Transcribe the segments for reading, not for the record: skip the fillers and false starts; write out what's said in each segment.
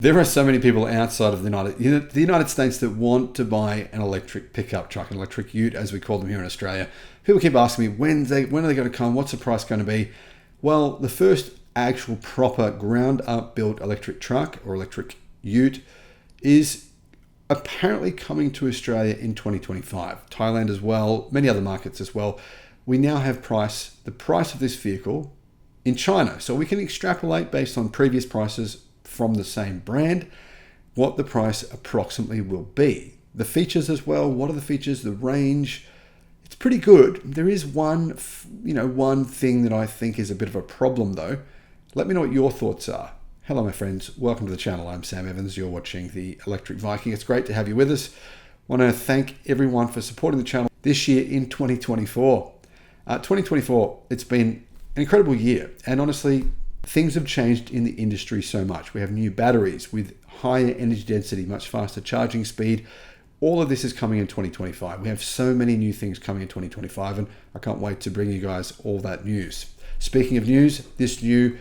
There are so many people outside of the United States that want to buy an electric pickup truck, an electric ute, as we call them here in Australia. People keep asking me, when are they going to come? What's the price going to be? Well, the first actual proper ground up built electric truck or electric ute is apparently coming to Australia in 2025. Thailand as well, many other markets as well. We now have the price of this vehicle in China. So we can extrapolate based on previous prices from the same brand, what the price approximately will be. The features as well, what are the features, the range, it's pretty good. There is one thing that I think is a bit of a problem though. Let me know what your thoughts are. Hello my friends, welcome to the channel. I'm Sam Evans, you're watching the Electric Viking. It's great to have you with us. I want to thank everyone for supporting the channel this year in 2024. 2024, it's been an incredible year, and honestly, things have changed in the industry so much. We have new batteries with higher energy density, much faster charging speed. All of this is coming in 2025. We have so many new things coming in 2025, and I can't wait to bring you guys all that news. Speaking of news, this new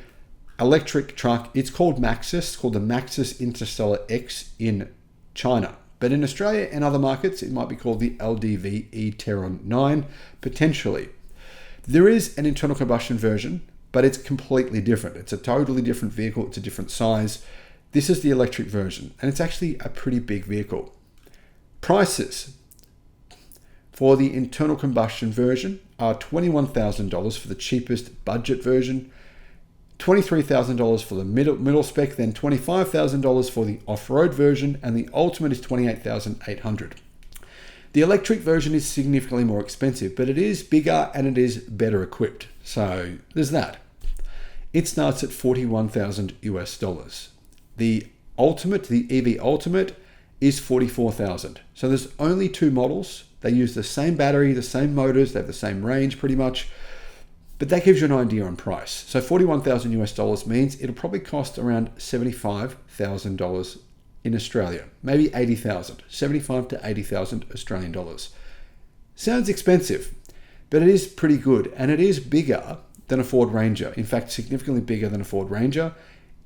electric truck, it's called Maxus. It's called the Maxus Interstellar X in China. But in Australia and other markets, it might be called the LDV e-Terron 9, potentially. There is an internal combustion version, but it's completely different. It's a totally different vehicle. It's a different size. This is the electric version, and it's actually a pretty big vehicle. Prices for the internal combustion version are $21,000 for the cheapest budget version, $23,000 for the middle spec, then $25,000 for the off-road version, and the ultimate is $28,800. The electric version is significantly more expensive, but it is bigger and it is better equipped. So there's that. It starts at $41,000 US. The ultimate, the EV Ultimate, is $44,000. So there's only two models. They use the same battery, the same motors, they have the same range pretty much. But that gives you an idea on price. So $41,000 US means it'll probably cost around $75,000 in Australia, maybe 80,000, 75 to 80,000 Australian dollars. Sounds expensive, but it is pretty good, and it is bigger than a Ford Ranger. In fact, significantly bigger than a Ford Ranger.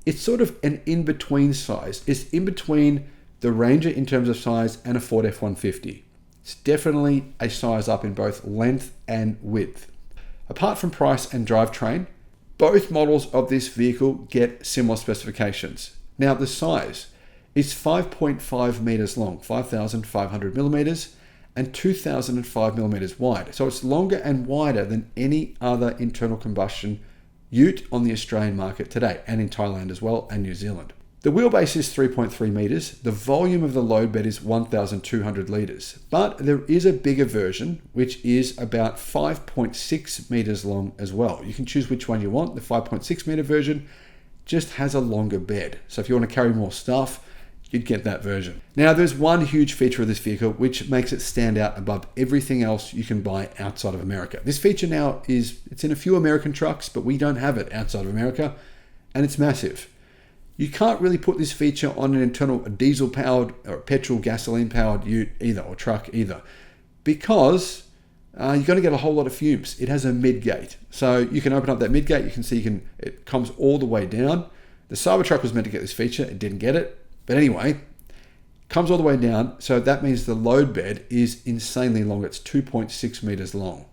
It's sort of an in-between size. It's in between the Ranger in terms of size and a Ford F-150. It's definitely a size up in both length and width. Apart from price and drivetrain, both models of this vehicle get similar specifications. Now, the size is 5.5 meters long, 5,500 millimeters, and 2,005 millimeters wide. So it's longer and wider than any other internal combustion ute on the Australian market today, and in Thailand as well, and New Zealand. The wheelbase is 3.3 meters. The volume of the load bed is 1,200 liters, but there is a bigger version, which is about 5.6 meters long as well. You can choose which one you want. The 5.6 meter version just has a longer bed. So if you want to carry more stuff, you'd get that version. Now, there's one huge feature of this vehicle which makes it stand out above everything else you can buy outside of America. This feature now it's in a few American trucks, but we don't have it outside of America, and it's massive. You can't really put this feature on an internal diesel-powered or petrol gasoline-powered ute either, or truck either, because you're going to get a whole lot of fumes. It has a midgate. So you can open up that midgate, you can see it comes all the way down. The Cybertruck was meant to get this feature, it didn't get it. But anyway, comes all the way down, so that means the load bed is insanely long. It's 2.6 meters long.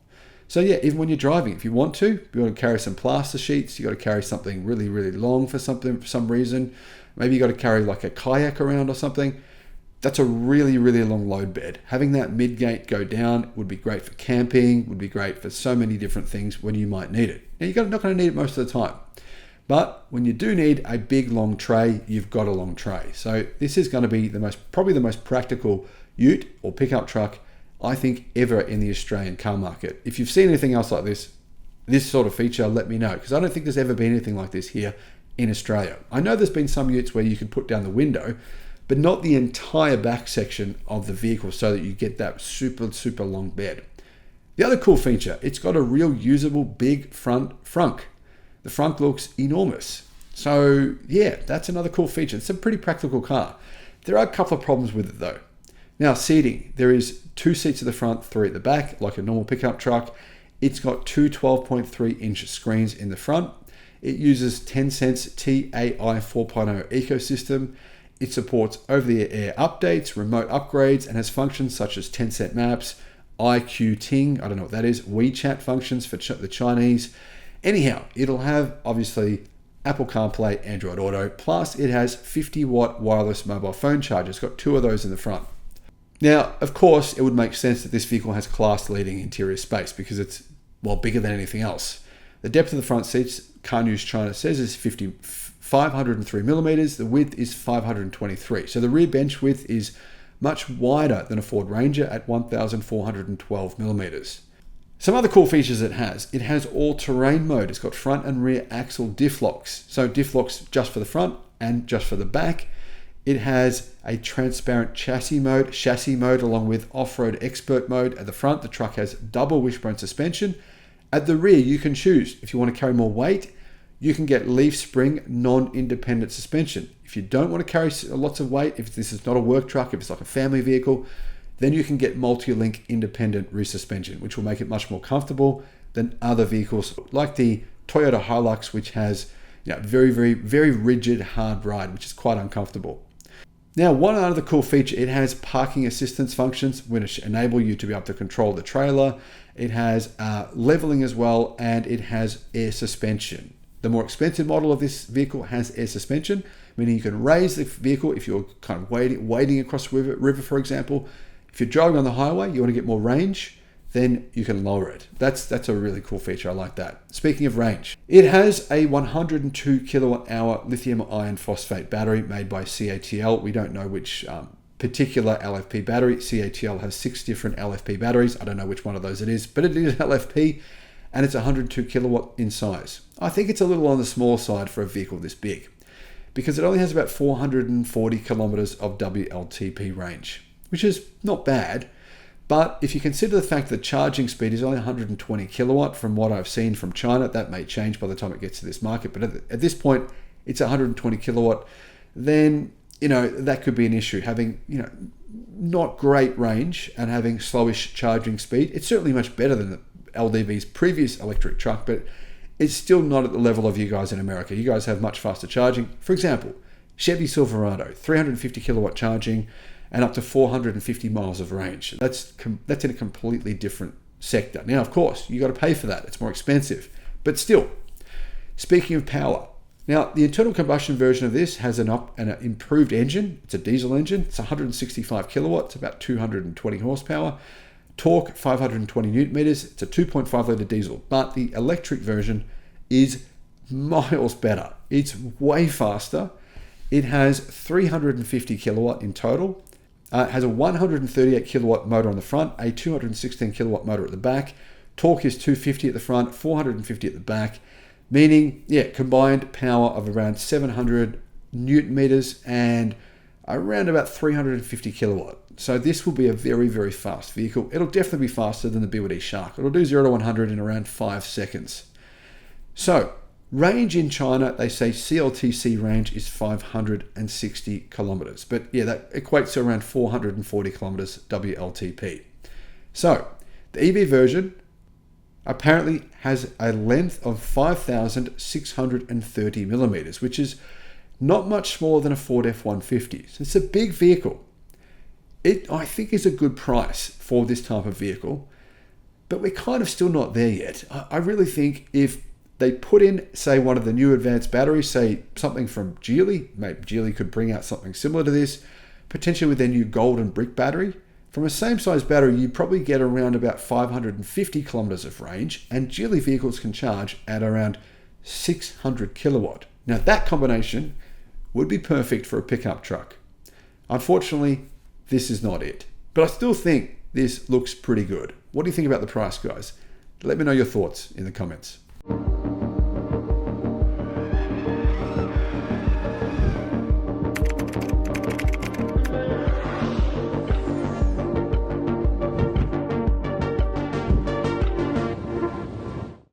So yeah, even when you're driving, if you want to carry some plaster sheets, you got to carry something really, really long for some reason. Maybe you got to carry like a kayak around or something. That's a really, really long load bed. Having that midgate go down would be great for camping, would be great for so many different things when you might need it. Now you're not going to need it most of the time. But when you do need a big long tray, you've got a long tray. So this is going to be probably the most practical ute or pickup truck, I think, ever in the Australian car market. If you've seen anything else like this sort of feature, let me know, because I don't think there's ever been anything like this here in Australia. I know there's been some utes where you can put down the window, but not the entire back section of the vehicle so that you get that super, super long bed. The other cool feature, it's got a real usable big front. The front looks enormous. So yeah, that's another cool feature. It's a pretty practical car. There are a couple of problems with it though. Now, seating. There is 2 seats at the front, 3 at the back, like a normal pickup truck. It's got two 12.3-inch screens in the front. It uses Tencent's TAI 4.0 ecosystem. It supports over-the-air updates, remote upgrades, and has functions such as Tencent Maps, IQ Ting, I don't know what that is, WeChat functions for the Chinese. Anyhow, it'll have, obviously, Apple CarPlay, Android Auto, plus it has 50-watt wireless mobile phone chargers. It's got 2 of those in the front. Now, of course, it would make sense that this vehicle has class-leading interior space because it's, well, bigger than anything else. The depth of the front seats, Car News China says, is 503 millimeters. The width is 523. So the rear bench width is much wider than a Ford Ranger at 1,412 millimeters. Some other cool features it has all-terrain mode. It's got front and rear axle diff locks. So diff locks just for the front and just for the back. It has a transparent chassis mode along with off-road expert mode. At the front, the truck has double wishbone suspension. At the rear, you can choose. If you want to carry more weight, you can get leaf spring non-independent suspension. If you don't want to carry lots of weight, if this is not a work truck, if it's like a family vehicle, then you can get multi-link independent rear suspension, which will make it much more comfortable than other vehicles like the Toyota Hilux, which has very, very, very rigid, hard ride, which is quite uncomfortable. Now, one other cool feature, it has parking assistance functions, which enable you to be able to control the trailer. It has leveling as well, and it has air suspension. The more expensive model of this vehicle has air suspension, meaning you can raise the vehicle if you're kind of wading across a river, for example. If you're driving on the highway, you want to get more range, then you can lower it. That's a really cool feature. I like that. Speaking of range, it has a 102 kilowatt hour lithium iron phosphate battery made by CATL. We don't know which particular LFP battery. CATL has 6 different LFP batteries. I don't know which one of those it is, but it is LFP, and it's 102 kilowatt in size. I think it's a little on the small side for a vehicle this big because it only has about 440 kilometers of WLTP range, which is not bad. But if you consider the fact that the charging speed is only 120 kilowatt from what I've seen from China, that may change by the time it gets to this market. But at this point, it's 120 kilowatt, then, that could be an issue. Having, not great range and having slowish charging speed. It's certainly much better than the LDV's previous electric truck, but it's still not at the level of you guys in America. You guys have much faster charging. For example, Chevy Silverado, 350 kilowatt charging, and up to 450 miles of range. That's in a completely different sector. Now, of course, you got to pay for that. It's more expensive. But still, speaking of power, now the internal combustion version of this has an improved engine. It's a diesel engine. It's 165 kilowatts, about 220 horsepower. Torque, 520 newton meters. It's a 2.5 litre diesel. But the electric version is miles better. It's way faster. It has 350 kilowatt in total. It has a 138 kilowatt motor on the front, a 216 kilowatt motor at the back. Torque is 250 at the front, 450 at the back, meaning, combined power of around 700 newton meters and around about 350 kilowatt. So this will be a very, very fast vehicle. It'll definitely be faster than the BYD Shark. It'll do 0 to 100 in around 5 seconds. So, range in China, they say CLTC range is 560 kilometers. But that equates to around 440 kilometers WLTP. So, the EV version apparently has a length of 5,630 millimeters, which is not much smaller than a Ford F-150. So it's a big vehicle. It, I think, is a good price for this type of vehicle, but we're kind of still not there yet. I really think if they put in, say, one of the new advanced batteries, say something from Geely, maybe Geely could bring out something similar to this, potentially with their new golden brick battery. From a same size battery, you probably get around about 550 kilometers of range, and Geely vehicles can charge at around 600 kilowatt. Now that combination would be perfect for a pickup truck. Unfortunately, this is not it. But I still think this looks pretty good. What do you think about the price, guys? Let me know your thoughts in the comments.